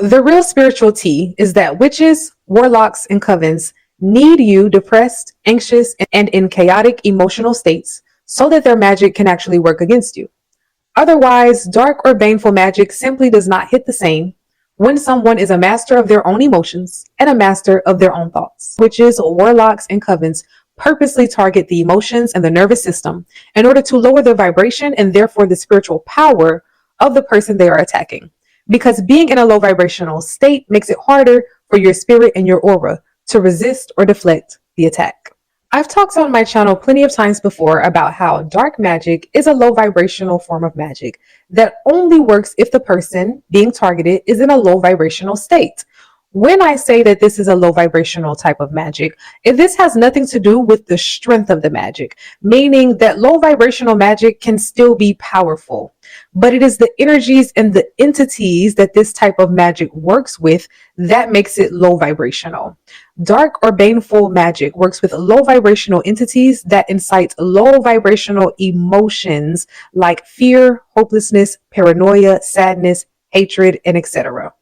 The real spiritual tea is that witches, warlocks, and covens need you depressed, anxious, and in chaotic emotional states so that their magic can actually work against you. Otherwise, dark or baneful magic simply does not hit the same when someone is a master of their own emotions and a master of their own thoughts. Witches, warlocks, and covens purposely target the emotions and the nervous system in order to lower the vibration and therefore the spiritual power of the person they are attacking. Because being in a low vibrational state makes it harder for your spirit and your aura to resist or deflect the attack. I've talked on my channel plenty of times before about how dark magic is a low vibrational form of magic that only works if the person being targeted is in a low vibrational state. When I say that this is a low vibrational type of magic, this has nothing to do with the strength of the magic, meaning that low vibrational magic can still be powerful, but it is the energies and the entities that this type of magic works with that makes it low vibrational. Dark or baneful magic works with low vibrational entities that incite low vibrational emotions like fear, hopelessness, paranoia, sadness, hatred, and etc.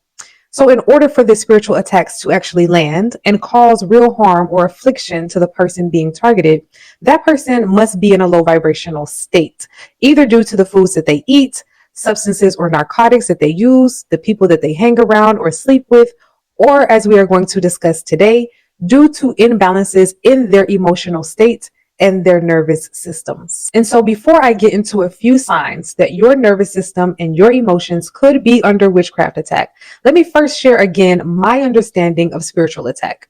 So in order for the spiritual attacks to actually land and cause real harm or affliction to the person being targeted, that person must be in a low vibrational state, either due to the foods that they eat, substances or narcotics that they use, the people that they hang around or sleep with, or as we are going to discuss today, due to imbalances in their emotional state and their nervous systems. And so before I get into a few signs that your nervous system and your emotions could be under witchcraft attack, let me first share again my understanding of spiritual attack.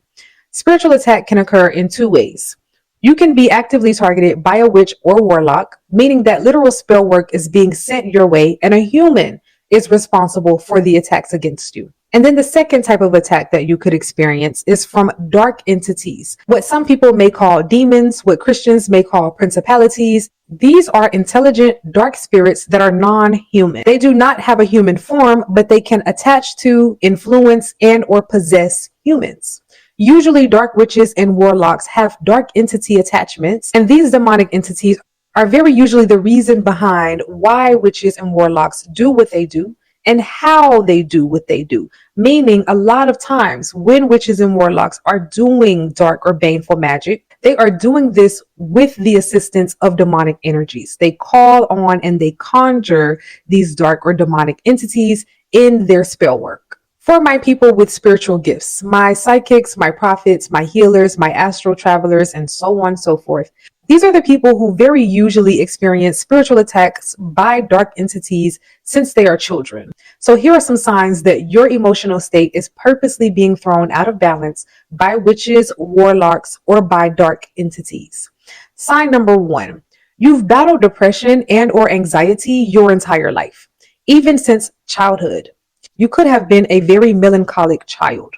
Spiritual attack can occur in two ways. You can be actively targeted by a witch or warlock, meaning that literal spell work is being sent your way and a human is responsible for the attacks against you. And then the second type of attack that you could experience is from dark entities, what some people may call demons, what Christians may call principalities. These are intelligent dark spirits that are non-human. They do not have a human form, but they can attach to, influence, and or possess humans. Usually dark witches and warlocks have dark entity attachments, and these demonic entities are very usually the reason behind why witches and warlocks do what they do and how they do what they do. Meaning a lot of times when witches and warlocks are doing dark or baneful magic, they are doing this with the assistance of demonic energies. They call on and they conjure these dark or demonic entities in their spell work. For my people with spiritual gifts, my psychics, my prophets, my healers, my astral travelers, and so on and so forth, these are the people who very usually experience spiritual attacks by dark entities since they are children. So here are some signs that your emotional state is purposely being thrown out of balance by witches, warlocks, or by dark entities. Sign number one, you've battled depression and or anxiety your entire life, even since childhood. You could have been a very melancholic child.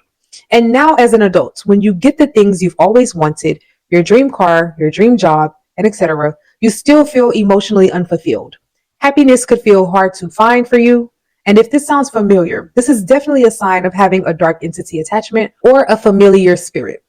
And now as an adult, when you get the things you've always wanted, your dream car, your dream job, and etc., you still feel emotionally unfulfilled. Happiness could feel hard to find for you. And if this sounds familiar, this is definitely a sign of having a dark entity attachment or a familiar spirit,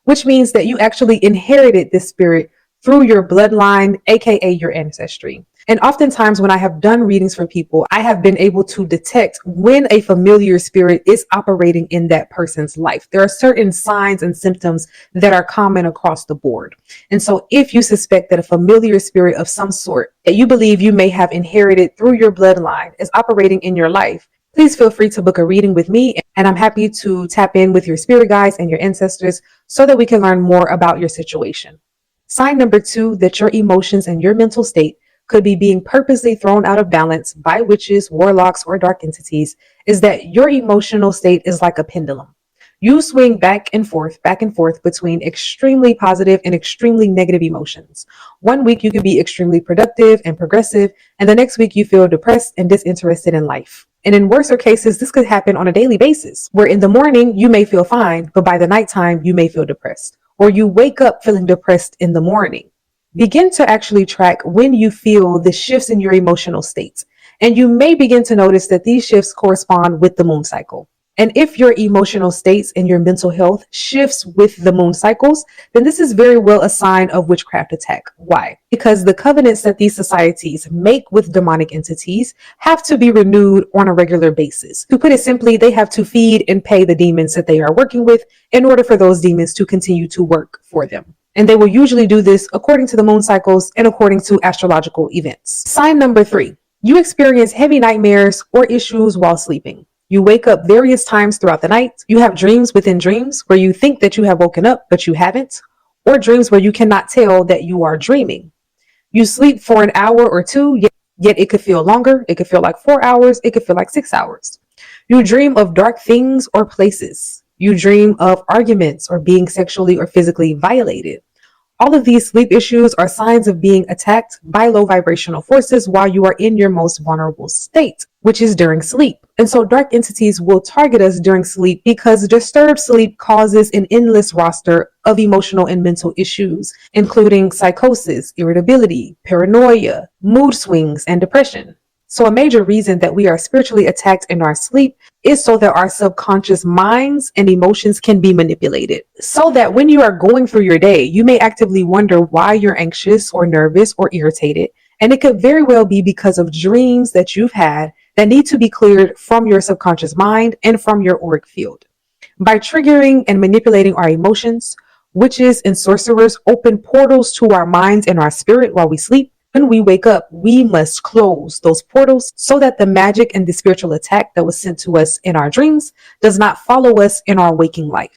which means that you actually inherited this spirit through your bloodline, aka your ancestry. And oftentimes when I have done readings for people, I have been able to detect when a familiar spirit is operating in that person's life. There are certain signs and symptoms that are common across the board. And so if you suspect that a familiar spirit of some sort that you believe you may have inherited through your bloodline is operating in your life, please feel free to book a reading with me, and I'm happy to tap in with your spirit guides and your ancestors so that we can learn more about your situation. Sign number two, that your emotions and your mental state could be being purposely thrown out of balance by witches, warlocks, or dark entities, is that your emotional state is like a pendulum. You swing back and forth between extremely positive and extremely negative emotions. One week you can be extremely productive and progressive, and the next week you feel depressed and disinterested in life. And in worser cases, this could happen on a daily basis, where in the morning you may feel fine, but by the nighttime you may feel depressed, or you wake up feeling depressed in the morning. Begin to actually track when you feel the shifts in your emotional states. And you may begin to notice that these shifts correspond with the moon cycle. And if your emotional states and your mental health shifts with the moon cycles, then this is very well a sign of witchcraft attack. Why? Because the covenants that these societies make with demonic entities have to be renewed on a regular basis. To put it simply, they have to feed and pay the demons that they are working with in order for those demons to continue to work for them. And they will usually do this according to the moon cycles and according to astrological events. Sign number 3. You experience heavy nightmares or issues while sleeping. You wake up various times throughout the night. You have dreams within dreams where you think that you have woken up, but you haven't, or dreams where you cannot tell that you are dreaming. You sleep for an hour or two, yet it could feel longer. It could feel like 4 hours. It could feel like 6 hours. You dream of dark things or places. You dream of arguments or being sexually or physically violated. All of these sleep issues are signs of being attacked by low vibrational forces while you are in your most vulnerable state, which is during sleep. And so dark entities will target us during sleep because disturbed sleep causes an endless roster of emotional and mental issues, including psychosis, irritability, paranoia, mood swings, and depression. So a major reason that we are spiritually attacked in our sleep is so that our subconscious minds and emotions can be manipulated. So that when you are going through your day, you may actively wonder why you're anxious or nervous or irritated. And it could very well be because of dreams that you've had that need to be cleared from your subconscious mind and from your auric field. By triggering and manipulating our emotions, witches and sorcerers open portals to our minds and our spirit while we sleep. When we wake up, we must close those portals so that the magic and the spiritual attack that was sent to us in our dreams does not follow us in our waking life.